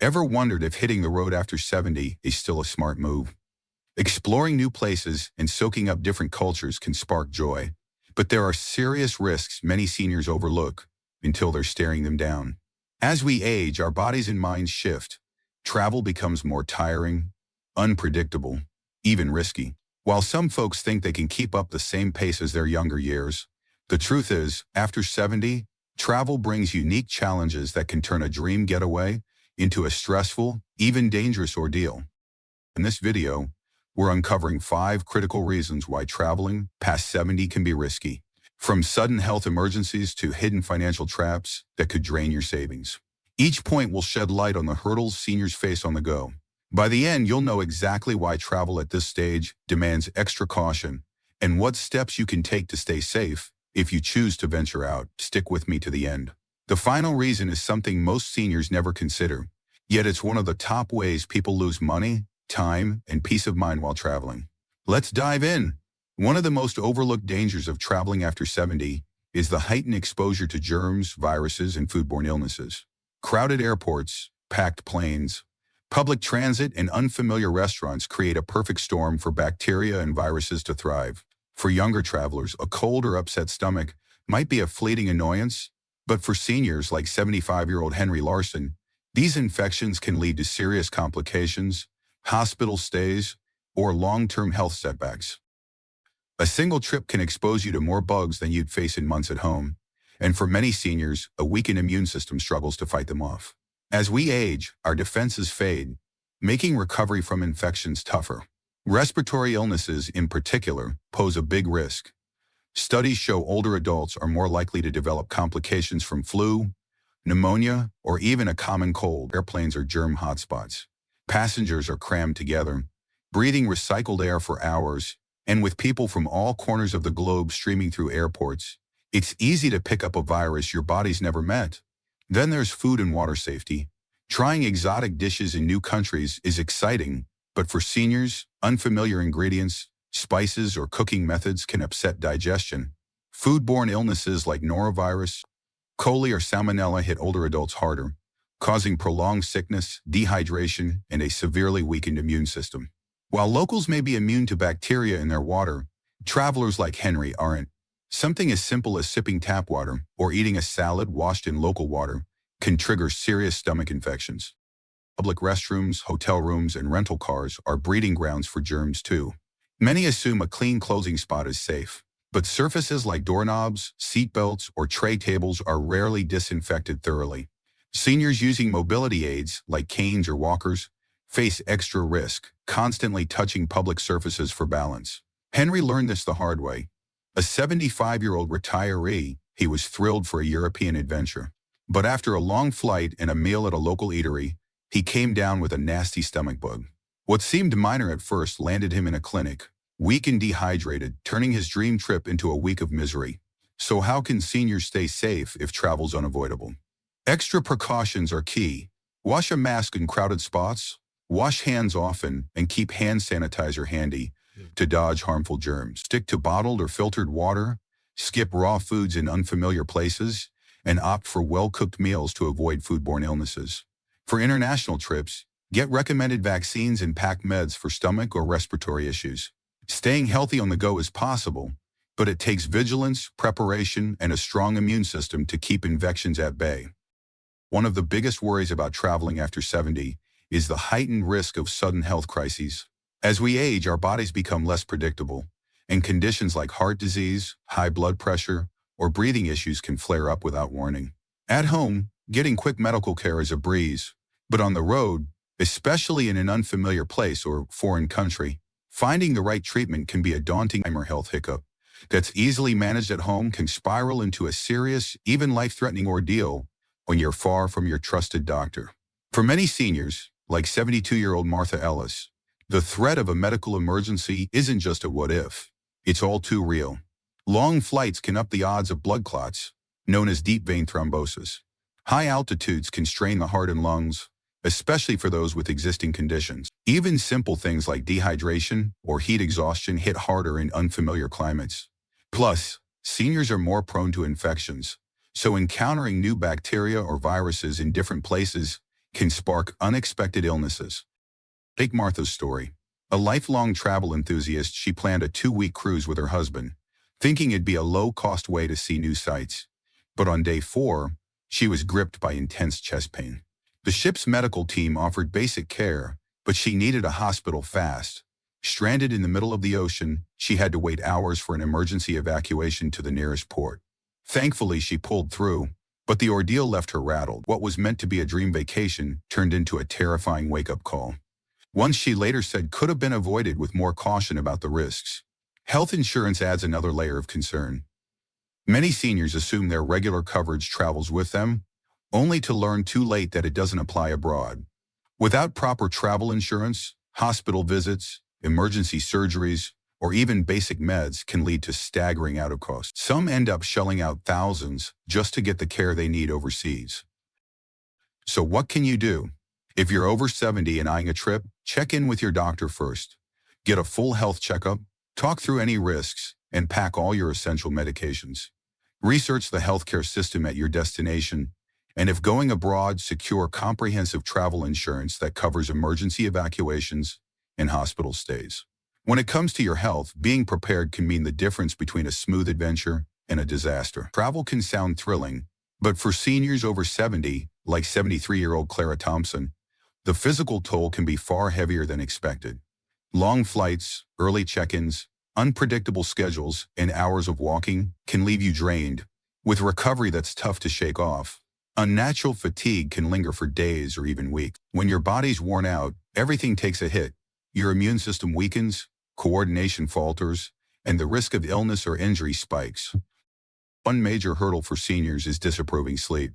Ever wondered if hitting the road after 70 is still a smart move? Exploring new places and soaking up different cultures can spark joy, but there are serious risks many seniors overlook until they're staring them down. As we age, our bodies and minds shift. Travel becomes more tiring, unpredictable, even risky. While some folks think they can keep up the same pace as their younger years, the truth is, after 70, travel brings unique challenges that can turn a dream getaway into a stressful, even dangerous ordeal. In this video, we're uncovering 5 critical reasons why traveling past 70 can be risky, from sudden health emergencies to hidden financial traps that could drain your savings. Each point will shed light on the hurdles seniors face on the go. By the end, you'll know exactly why travel at this stage demands extra caution and what steps you can take to stay safe if you choose to venture out. Stick with me to the end. The final reason is something most seniors never consider, yet it's one of the top ways people lose money, time, and peace of mind while traveling. Let's dive in. One of the most overlooked dangers of traveling after 70 is the heightened exposure to germs, viruses, and foodborne illnesses. Crowded airports, packed planes, public transit, and unfamiliar restaurants create a perfect storm for bacteria and viruses to thrive. For younger travelers, a cold or upset stomach might be a fleeting annoyance, but for seniors like 75-year-old Henry Larson, these infections can lead to serious complications, hospital stays, or long-term health setbacks. A single trip can expose you to more bugs than you'd face in months at home, and for many seniors, a weakened immune system struggles to fight them off. As we age, our defenses fade, making recovery from infections tougher. Respiratory illnesses, in particular, pose a big risk. Studies show older adults are more likely to develop complications from flu, pneumonia, or even a common cold. Airplanes are germ hotspots. Passengers are crammed together, breathing recycled air for hours, and with people from all corners of the globe streaming through airports, it's easy to pick up a virus your body's never met. Then there's food and water safety. Trying exotic dishes in new countries is exciting, but for seniors, unfamiliar ingredients, spices, or cooking methods can upset digestion. Foodborne illnesses like norovirus, coli, or salmonella hit older adults harder, causing prolonged sickness, dehydration, and a severely weakened immune system. While locals may be immune to bacteria in their water, travelers like Henry aren't. Something as simple as sipping tap water or eating a salad washed in local water can trigger serious stomach infections. Public restrooms, hotel rooms, and rental cars are breeding grounds for germs too. Many assume a clean closing spot is safe, but surfaces like doorknobs, seatbelts, or tray tables are rarely disinfected thoroughly. Seniors using mobility aids like canes or walkers face extra risk, constantly touching public surfaces for balance. Henry learned this the hard way. A 75-year-old retiree, he was thrilled for a European adventure. But after a long flight and a meal at a local eatery, he came down with a nasty stomach bug. What seemed minor at first landed him in a clinic, weak and dehydrated, turning his dream trip into a week of misery. So how can seniors stay safe if travel's unavoidable? Extra precautions are key. Wash a mask in crowded spots, wash hands often, and keep hand sanitizer handy to dodge harmful germs. Stick to bottled or filtered water, skip raw foods in unfamiliar places, and opt for well-cooked meals to avoid foodborne illnesses. For international trips, get recommended vaccines and pack meds for stomach or respiratory issues. Staying healthy on the go is possible, but it takes vigilance, preparation, and a strong immune system to keep infections at bay. One of the biggest worries about traveling after 70 is the heightened risk of sudden health crises. As we age, our bodies become less predictable, and conditions like heart disease, high blood pressure, or breathing issues can flare up without warning. At home, getting quick medical care is a breeze, but on the road, especially in an unfamiliar place or foreign country, finding the right treatment can be a daunting health hiccup that's easily managed at home can spiral into a serious, even life-threatening ordeal when you're far from your trusted doctor. For many seniors, like 72-year-old Martha Ellis, the threat of a medical emergency isn't just a what-if. It's all too real. Long flights can up the odds of blood clots, known as deep vein thrombosis. High altitudes can strain the heart and lungs, especially for those with existing conditions. Even simple things like dehydration or heat exhaustion hit harder in unfamiliar climates. Plus, seniors are more prone to infections, so encountering new bacteria or viruses in different places can spark unexpected illnesses. Take Martha's story. A lifelong travel enthusiast, she planned a 2-week cruise with her husband, thinking it'd be a low-cost way to see new sights. But on day 4, she was gripped by intense chest pain. The ship's medical team offered basic care, but she needed a hospital fast. Stranded in the middle of the ocean, she had to wait hours for an emergency evacuation to the nearest port. Thankfully, she pulled through, but the ordeal left her rattled. What was meant to be a dream vacation turned into a terrifying wake-up call. One she later said could have been avoided with more caution about the risks. Health insurance adds another layer of concern. Many seniors assume their regular coverage travels with them, only to learn too late that it doesn't apply abroad. Without proper travel insurance, hospital visits, emergency surgeries, or even basic meds can lead to staggering out-of-costs. Some end up shelling out thousands just to get the care they need overseas. So what can you do? If you're over 70 and eyeing a trip, check in with your doctor first. Get a full health checkup, talk through any risks, and pack all your essential medications. Research the healthcare system at your destination, and if going abroad, secure comprehensive travel insurance that covers emergency evacuations and hospital stays. When it comes to your health, being prepared can mean the difference between a smooth adventure and a disaster. Travel can sound thrilling, but for seniors over 70, like 73-year-old Clara Thompson, the physical toll can be far heavier than expected. Long flights, early check-ins, unpredictable schedules, and hours of walking can leave you drained, with recovery that's tough to shake off. Unnatural fatigue can linger for days or even weeks. When your body's worn out, everything takes a hit. Your immune system weakens, coordination falters, and the risk of illness or injury spikes. One major hurdle for seniors is disapproving sleep.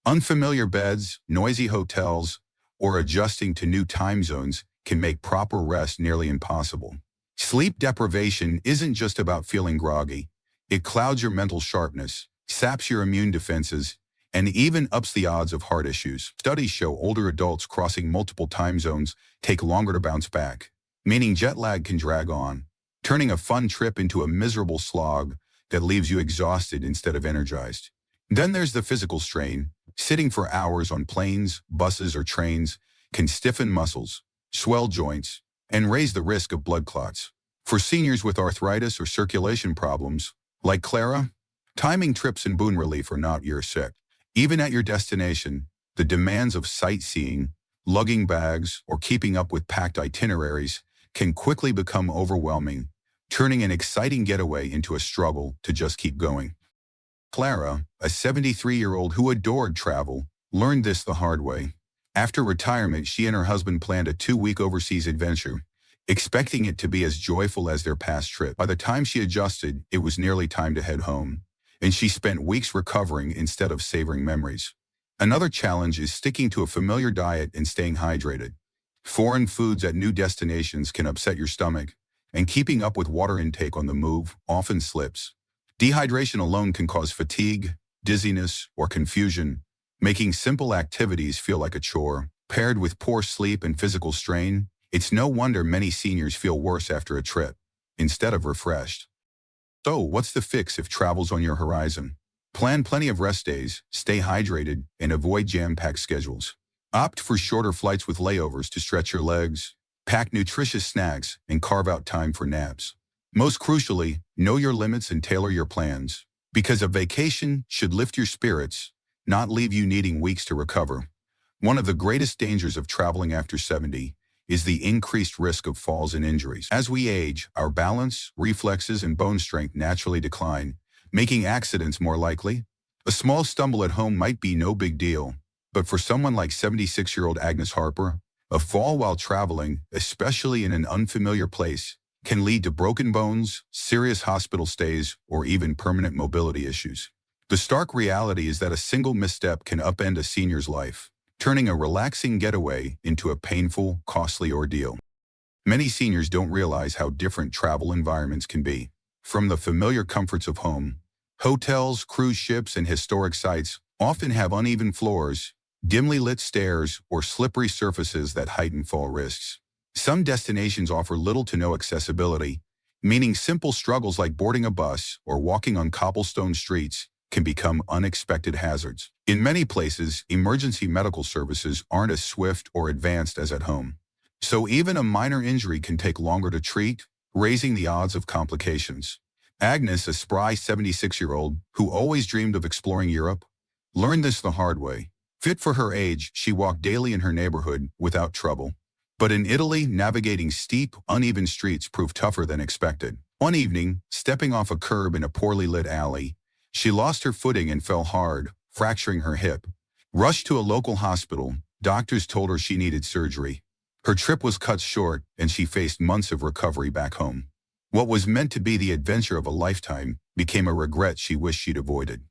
Unfamiliar beds, noisy hotels, or adjusting to new time zones can make proper rest nearly impossible. Sleep deprivation isn't just about feeling groggy. It clouds your mental sharpness, saps your immune defenses, and even ups the odds of heart issues. Studies show older adults crossing multiple time zones take longer to bounce back, meaning jet lag can drag on, turning a fun trip into a miserable slog that leaves you exhausted instead of energized. Then there's the physical strain. Sitting for hours on planes, buses, or trains can stiffen muscles, swell joints, and raise the risk of blood clots. For seniors with arthritis or circulation problems, like Clara, timing trips and boon relief are not your sick. Even at your destination, the demands of sightseeing, lugging bags, or keeping up with packed itineraries can quickly become overwhelming, turning an exciting getaway into a struggle to just keep going. Clara, a 73-year-old who adored travel, learned this the hard way. After retirement, she and her husband planned a 2-week overseas adventure, expecting it to be as joyful as their past trip. By the time she adjusted, it was nearly time to head home, and she spent weeks recovering instead of savoring memories. Another challenge is sticking to a familiar diet and staying hydrated. Foreign foods at new destinations can upset your stomach, and keeping up with water intake on the move often slips. Dehydration alone can cause fatigue, dizziness, or confusion, making simple activities feel like a chore. Paired with poor sleep and physical strain, it's no wonder many seniors feel worse after a trip, instead of refreshed. So, what's the fix if travel's on your horizon? Plan plenty of rest days, stay hydrated, and avoid jam-packed schedules. Opt for shorter flights with layovers to stretch your legs, pack nutritious snacks, and carve out time for naps. Most crucially, know your limits and tailor your plans, because a vacation should lift your spirits, not leave you needing weeks to recover. One of the greatest dangers of traveling after 70 is the increased risk of falls and injuries. As we age, our balance, reflexes, and bone strength naturally decline, making accidents more likely. A small stumble at home might be no big deal, but for someone like 76-year-old Agnes Harper, a fall while traveling, especially in an unfamiliar place, can lead to broken bones, serious hospital stays, or even permanent mobility issues. The stark reality is that a single misstep can upend a senior's life, turning a relaxing getaway into a painful, costly ordeal. Many seniors don't realize how different travel environments can be. From the familiar comforts of home, hotels, cruise ships, and historic sites often have uneven floors, dimly lit stairs, or slippery surfaces that heighten fall risks. Some destinations offer little to no accessibility, meaning simple struggles like boarding a bus or walking on cobblestone streets can become unexpected hazards. In many places, emergency medical services aren't as swift or advanced as at home. So even a minor injury can take longer to treat, raising the odds of complications. Agnes, a spry 76-year-old who always dreamed of exploring Europe, learned this the hard way. Fit for her age, she walked daily in her neighborhood without trouble. But in Italy, navigating steep, uneven streets proved tougher than expected. One evening, stepping off a curb in a poorly lit alley, she lost her footing and fell hard, fracturing her hip. Rushed to a local hospital, doctors told her she needed surgery. Her trip was cut short, and she faced months of recovery back home. What was meant to be the adventure of a lifetime became a regret she wished she'd avoided.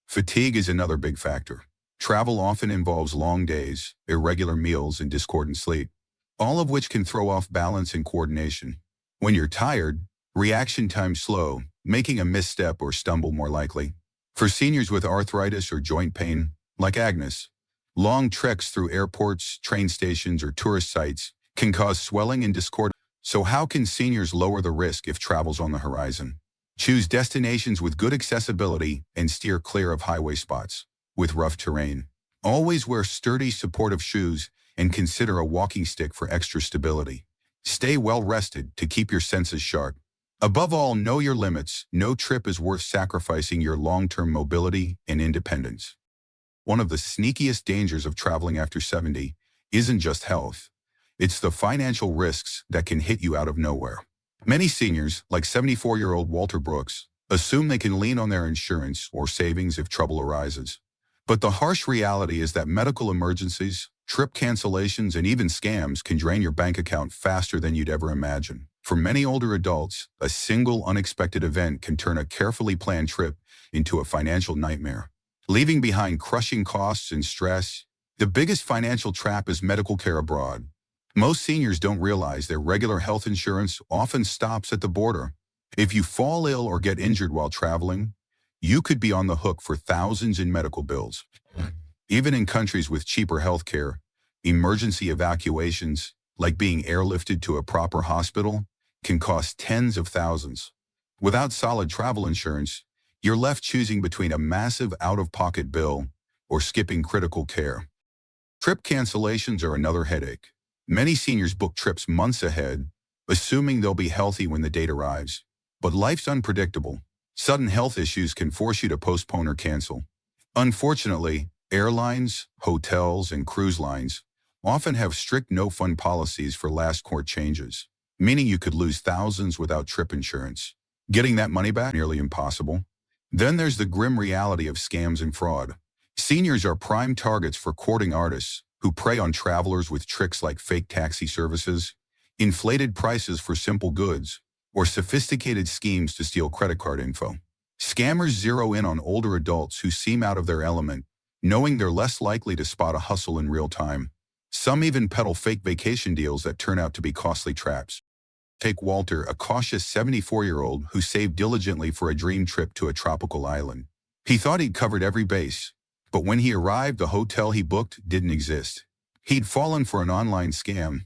Fatigue is another big factor. Travel often involves long days, irregular meals, and discordant sleep, all of which can throw off balance and coordination. When you're tired, reaction time's slow, making a misstep or stumble more likely. For seniors with arthritis or joint pain, like Agnes, long treks through airports, train stations, or tourist sites can cause swelling and discord. So how can seniors lower the risk if travel's on the horizon? Choose destinations with good accessibility and steer clear of highway spots with rough terrain. Always wear sturdy, supportive shoes and consider a walking stick for extra stability. Stay well rested to keep your senses sharp. Above all, know your limits. No trip is worth sacrificing your long-term mobility and independence. One of the sneakiest dangers of traveling after 70 isn't just health. It's the financial risks that can hit you out of nowhere. Many seniors, like 74-year-old Walter Brooks, assume they can lean on their insurance or savings if trouble arises. But the harsh reality is that medical emergencies, trip cancellations, and even scams can drain your bank account faster than you'd ever imagine. For many older adults, a single unexpected event can turn a carefully planned trip into a financial nightmare, leaving behind crushing costs and stress. The biggest financial trap is medical care abroad. Most seniors don't realize their regular health insurance often stops at the border. If you fall ill or get injured while traveling, you could be on the hook for thousands in medical bills. Even in countries with cheaper health care, emergency evacuations, like being airlifted to a proper hospital, can cost tens of thousands. Without solid travel insurance, you're left choosing between a massive out-of-pocket bill or skipping critical care. Trip cancellations are another headache. Many seniors book trips months ahead, assuming they'll be healthy when the date arrives. But life's unpredictable. Sudden health issues can force you to postpone or cancel. Unfortunately, airlines, hotels, and cruise lines often have strict no-fund policies for last-court changes, meaning you could lose thousands without trip insurance. Getting that money back is nearly impossible. Then there's the grim reality of scams and fraud. Seniors are prime targets for courting artists who prey on travelers with tricks like fake taxi services, inflated prices for simple goods, or sophisticated schemes to steal credit card info. Scammers zero in on older adults who seem out of their element, knowing they're less likely to spot a hustle in real time. Some even peddle fake vacation deals that turn out to be costly traps. Take Walter, a cautious 74-year-old who saved diligently for a dream trip to a tropical island. He thought he'd covered every base, but when he arrived, the hotel he booked didn't exist. He'd fallen for an online scam.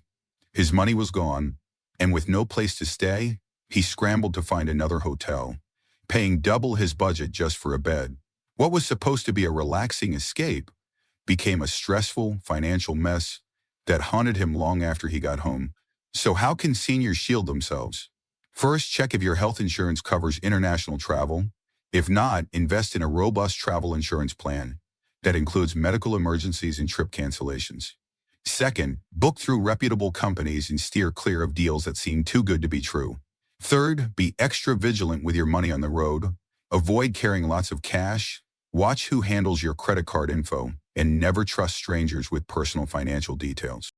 His money was gone, and with no place to stay, he scrambled to find another hotel, paying double his budget just for a bed. What was supposed to be a relaxing escape became a stressful financial mess that haunted him long after he got home. So how can seniors shield themselves? First, check if your health insurance covers international travel. If not, invest in a robust travel insurance plan that includes medical emergencies and trip cancellations. Second, book through reputable companies and steer clear of deals that seem too good to be true. Third, be extra vigilant with your money on the road. Avoid carrying lots of cash. Watch who handles your credit card info, and never trust strangers with personal financial details.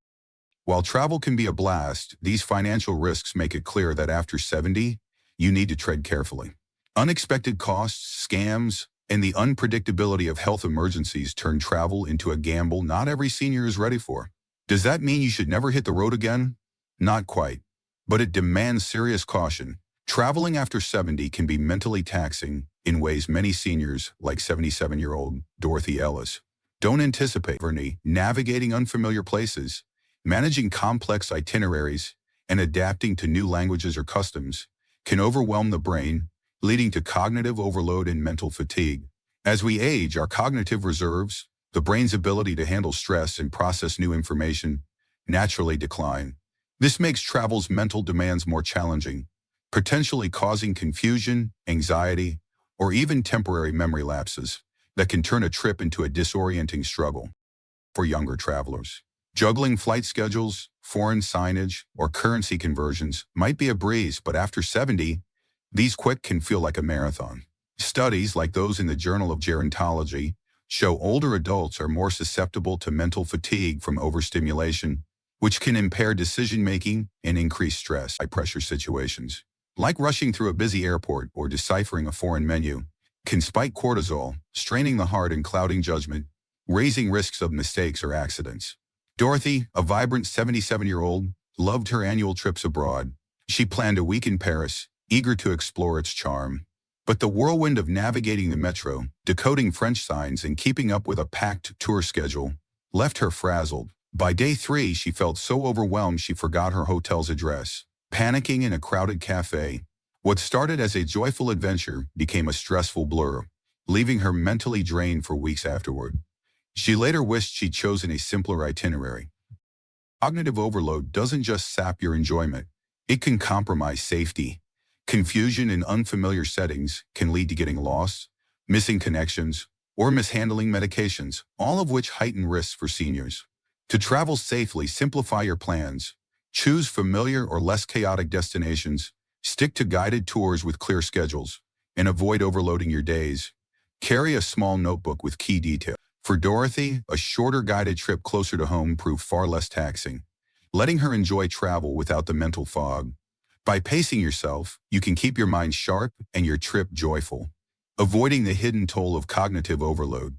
While travel can be a blast, these financial risks make it clear that after 70, you need to tread carefully. Unexpected costs, scams, and the unpredictability of health emergencies turn travel into a gamble not every senior is ready for. Does that mean you should never hit the road again? Not quite, but it demands serious caution. Traveling after 70 can be mentally taxing in ways many seniors, like 77-year-old Dorothy Ellis, don't anticipate. Navigating unfamiliar places, managing complex itineraries, and adapting to new languages or customs can overwhelm the brain, leading to cognitive overload and mental fatigue. As we age, our cognitive reserves, the brain's ability to handle stress and process new information, naturally decline. This makes travel's mental demands more challenging, potentially causing confusion, anxiety, or even temporary memory lapses that can turn a trip into a disorienting struggle. For younger travelers, juggling flight schedules, foreign signage, or currency conversions might be a breeze, but after 70, these quick can feel like a marathon. Studies like those in the Journal of Gerontology show older adults are more susceptible to mental fatigue from overstimulation, which can impair decision-making and increase stress by pressure situations. Like rushing through a busy airport or deciphering a foreign menu, can spike cortisol, straining the heart and clouding judgment, raising risks of mistakes or accidents. Dorothy, a vibrant 77-year-old, loved her annual trips abroad. She planned a week in Paris, eager to explore its charm. But the whirlwind of navigating the metro, decoding French signs, and keeping up with a packed tour schedule left her frazzled. By day 3, she felt so overwhelmed she forgot her hotel's address. Panicking in a crowded cafe, what started as a joyful adventure became a stressful blur, leaving her mentally drained for weeks afterward. She later wished she'd chosen a simpler itinerary. Cognitive overload doesn't just sap your enjoyment, it can compromise safety. Confusion in unfamiliar settings can lead to getting lost, missing connections, or mishandling medications, all of which heighten risks for seniors. To travel safely, simplify your plans. Choose familiar or less chaotic destinations, stick to guided tours with clear schedules, and avoid overloading your days. Carry a small notebook with key details. For Dorothy, a shorter guided trip closer to home proved far less taxing, letting her enjoy travel without the mental fog. By pacing yourself, you can keep your mind sharp and your trip joyful, avoiding the hidden toll of cognitive overload.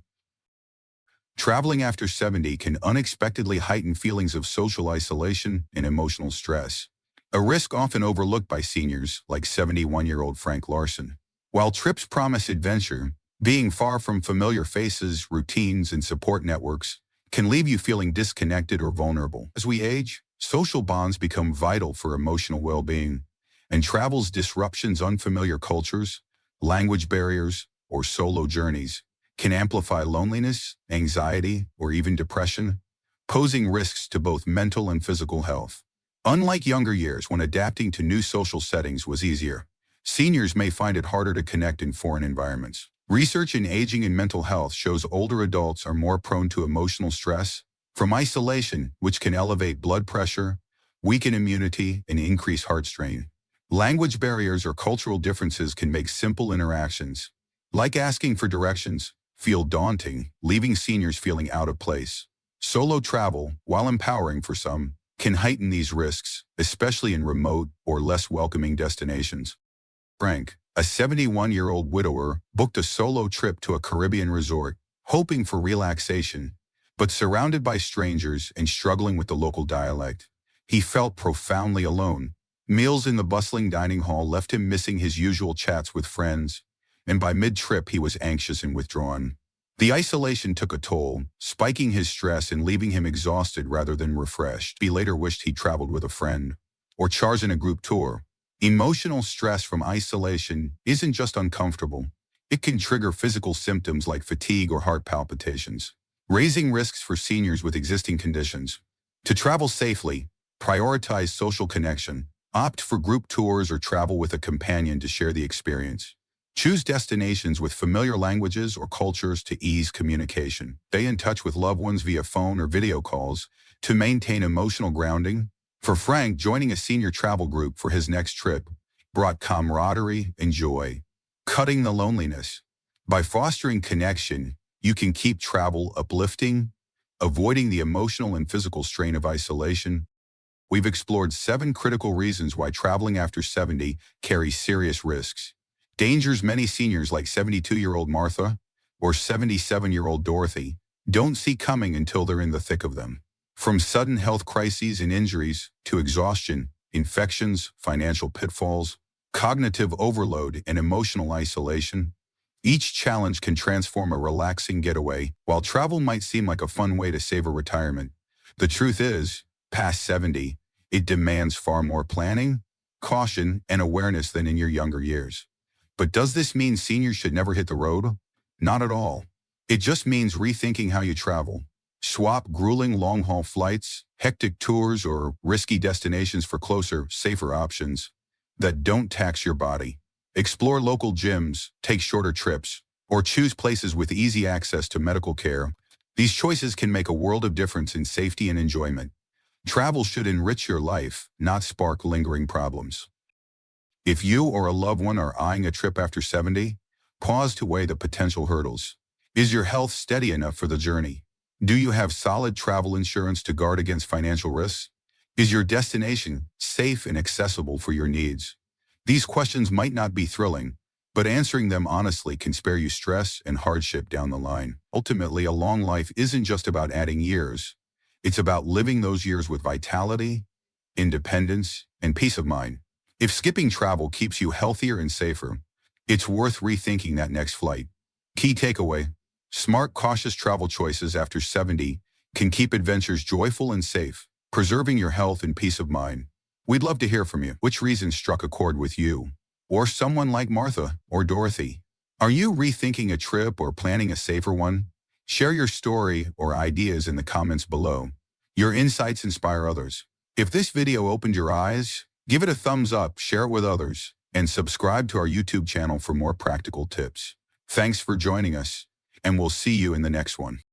Traveling after 70 can unexpectedly heighten feelings of social isolation and emotional stress, a risk often overlooked by seniors like 71-year-old Frank Larson. While trips promise adventure, being far from familiar faces, routines, and support networks can leave you feeling disconnected or vulnerable. As we age, social bonds become vital for emotional well-being, and travel's disruptions, unfamiliar cultures, language barriers, or solo journeys can amplify loneliness, anxiety, or even depression, posing risks to both mental and physical health. Unlike younger years when adapting to new social settings was easier, seniors may find it harder to connect in foreign environments. Research in aging and mental health shows older adults are more prone to emotional stress from isolation, which can elevate blood pressure, weaken immunity, and increase heart strain. Language barriers or cultural differences can make simple interactions, like asking for directions, feel daunting, leaving seniors feeling out of place. Solo travel, while empowering for some, can heighten these risks, especially in remote or less welcoming destinations. Frank, a 71-year-old widower, booked a solo trip to a Caribbean resort, hoping for relaxation, but surrounded by strangers and struggling with the local dialect. He felt profoundly alone. Meals in the bustling dining hall left him missing his usual chats with friends, and by mid-trip he was anxious and withdrawn. The isolation took a toll, spiking his stress and leaving him exhausted rather than refreshed. He later wished he'd traveled with a friend, or chosen a group tour. Emotional stress from isolation isn't just uncomfortable. It can trigger physical symptoms like fatigue or heart palpitations, raising risks for seniors with existing conditions. To travel safely, prioritize social connection. Opt for group tours or travel with a companion to share the experience. Choose destinations with familiar languages or cultures to ease communication. Stay in touch with loved ones via phone or video calls to maintain emotional grounding. For Frank, joining a senior travel group for his next trip brought camaraderie and joy, cutting the loneliness. By fostering connection, you can keep travel uplifting, avoiding the emotional and physical strain of isolation. We've explored 7 critical reasons why traveling after 70 carries serious risks. Dangers many seniors like 72-year-old Martha or 77-year-old Dorothy don't see coming until they're in the thick of them. From sudden health crises and injuries to exhaustion, infections, financial pitfalls, cognitive overload, and emotional isolation, each challenge can transform a relaxing getaway. While travel might seem like a fun way to savor retirement, the truth is, past 70, it demands far more planning, caution, and awareness than in your younger years. But does this mean seniors should never hit the road? Not at all. It just means rethinking how you travel. Swap grueling long-haul flights, hectic tours, or risky destinations for closer, safer options that don't tax your body. Explore local gyms, take shorter trips, or choose places with easy access to medical care. These choices can make a world of difference in safety and enjoyment. Travel should enrich your life, not spark lingering problems. If you or a loved one are eyeing a trip after 70, pause to weigh the potential hurdles. Is your health steady enough for the journey? Do you have solid travel insurance to guard against financial risks? Is your destination safe and accessible for your needs? These questions might not be thrilling, but answering them honestly can spare you stress and hardship down the line. Ultimately, a long life isn't just about adding years. It's about living those years with vitality, independence, and peace of mind. If skipping travel keeps you healthier and safer, it's worth rethinking that next flight. Key takeaway: smart, cautious travel choices after 70 can keep adventures joyful and safe, preserving your health and peace of mind. We'd love to hear from you. Which reason struck a chord with you? Or someone like Martha or Dorothy? Are you rethinking a trip or planning a safer one? Share your story or ideas in the comments below. Your insights inspire others. If this video opened your eyes, give it a thumbs up, share it with others, and subscribe to our YouTube channel for more practical tips. Thanks for joining us, and we'll see you in the next one.